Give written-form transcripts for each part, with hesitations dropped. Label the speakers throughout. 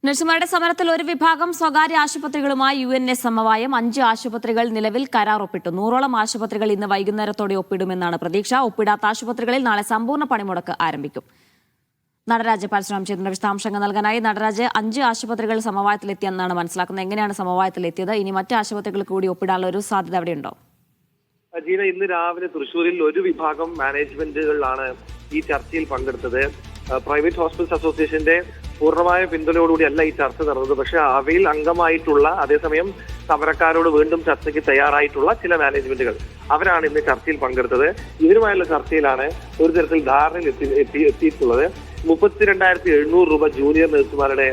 Speaker 1: നഴ്സുമാരുടെ സമരത്തിൽ ഒരു വിഭാഗം സ്വകാര്യ ആശുപത്രികളുമായി UNA സമവായം 5 ആശുപത്രികൾ നിലവിൽ കരാർ ഒപ്പിട്ടു. 100ഓളം ആശുപത്രികൾ ഇന്ന് വൈകുന്നേരത്തോടെ ഒപ്പിടുമെന്നാണ് പ്രതീക്ഷ. ഒപ്പിടാത്ത ആശുപത്രികളിൽ നാളെ സമ്പൂർണ്ണ പണിമുടക്ക് ആരംഭിക്കും. നടരാജ് പരശുരാം ചെയ്തതിന്റെ വിശദാംശങ്ങൾ നൽകാനായി. നടരാജ്, 5 ആശുപത്രികൾ സമവായത്തിലെത്തിയെന്നാണ് മനസ്സിലാക്കുന്നത്. എങ്ങനെയാണ് സമവായത്തിലെത്തിയത്? ഇനി മറ്റ് ആശുപത്രികൾ കൂടി ഒപ്പിടാനുള്ള ഒരു സാധ്യത അവിടെയുണ്ടോ?
Speaker 2: ജീന, ഇന്ന് രാവിലെ തൃശ്ശൂരിൽ ഒരു വിഭാഗം മാനേജ്മെന്റുകളിലാണ് ഈ ചർച്ചയിൽ പങ്കെടുത്തത്. പ്രൈവറ്റ് ഹോസ്പിറ്റൽസ് അസോസിയേഷന്റെ പൂർണ്ണമായ പിന്തുണയോടുകൂടിയല്ല ഈ ചർച്ച നടന്നത്. പക്ഷെ അവയിൽ അംഗമായിട്ടുള്ള, അതേസമയം സമരക്കാരോട് വീണ്ടും ചർച്ചയ്ക്ക് തയ്യാറായിട്ടുള്ള ചില മാനേജ്മെന്റുകൾ, അവരാണ് ഇന്ന് ചർച്ചയിൽ പങ്കെടുത്തത്. ഇവരുമായുള്ള ചർച്ചയിലാണ് ഒരു തരത്തിൽ ധാരണയിൽ എത്തിയിട്ടുള്ളത്. 32,700 രൂപ ജൂനിയർ നഴ്സുമാരുടെ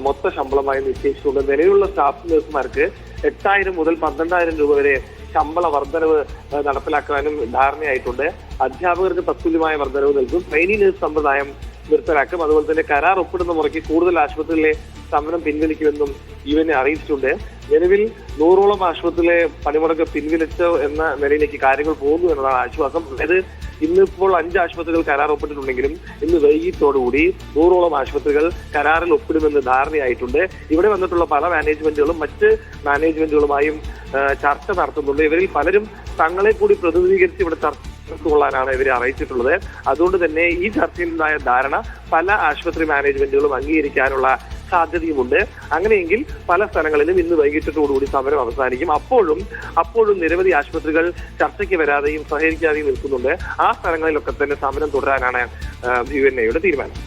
Speaker 2: മൊത്ത ശമ്പളമായി നിശ്ചയിച്ചിട്ടുണ്ട്. നിലവിലുള്ള സ്റ്റാഫ് നഴ്സുമാർക്ക് 8,000 മുതൽ 12,000 രൂപ വരെ ശമ്പള വർധനവ് നടപ്പിലാക്കാനും ധാരണയായിട്ടുണ്ട്. അധ്യാപകർക്ക് തത്തുല്യമായ വർധനവ് നൽകും. ട്രെയിനി നഴ്സ് സമ്പ്രദായം നിർത്തലാക്കും. അതുപോലെ തന്നെ കരാർ ഒപ്പിടുന്ന മുറയ്ക്ക് കൂടുതൽ ആശുപത്രികളിലെ സമരം പിൻവലിക്കുമെന്നും UNA അറിയിച്ചിട്ടുണ്ട്. നിലവിൽ 100ഓളം ആശുപത്രിയിലെ പണിമുടക്ക് പിൻവലിച്ചോ എന്ന നിലയിലേക്ക് കാര്യങ്ങൾ പോകുന്നു എന്നതാണ് ആശ്വാസം. അതായത് ഇന്നിപ്പോൾ 5 ആശുപത്രികൾ കരാർ ഒപ്പിട്ടിട്ടുണ്ടെങ്കിലും ഇന്ന് വൈകിട്ടോടുകൂടി 100ഓളം ആശുപത്രികൾ കരാറിൽ ഒപ്പിടുമെന്ന് ധാരണയായിട്ടുണ്ട്. ഇവിടെ വന്നിട്ടുള്ള പല മാനേജ്മെന്റുകളും മറ്റ് മാനേജ്മെന്റുകളുമായും ചർച്ച നടത്തുന്നുണ്ട്. ഇവരിൽ പലരും തങ്ങളെ കൂടി പ്രതിനിധീകരിച്ച് ഇവിടെ ചർച്ച കൊള്ളാനാണ് ഇവരെ അറിയിച്ചിട്ടുള്ളത്. അതുകൊണ്ട് തന്നെ ഈ ചർച്ചയിൽ നിന്നായ ധാരണ പല ആശുപത്രി മാനേജ്മെന്റുകളും അംഗീകരിക്കാനുള്ള സാധ്യതയുമുണ്ട്. അങ്ങനെയെങ്കിൽ പല സ്ഥലങ്ങളിലും ഇന്ന് വൈകിട്ടത്തോടുകൂടി സമരം അവസാനിക്കും. അപ്പോഴും നിരവധി ആശുപത്രികൾ ചർച്ചയ്ക്ക് വരാതെയും സഹകരിക്കാതെയും നിൽക്കുന്നുണ്ട്. ആ സ്ഥലങ്ങളിലൊക്കെ തന്നെ സമരം തുടരാനാണ് UNAയുടെ തീരുമാനം.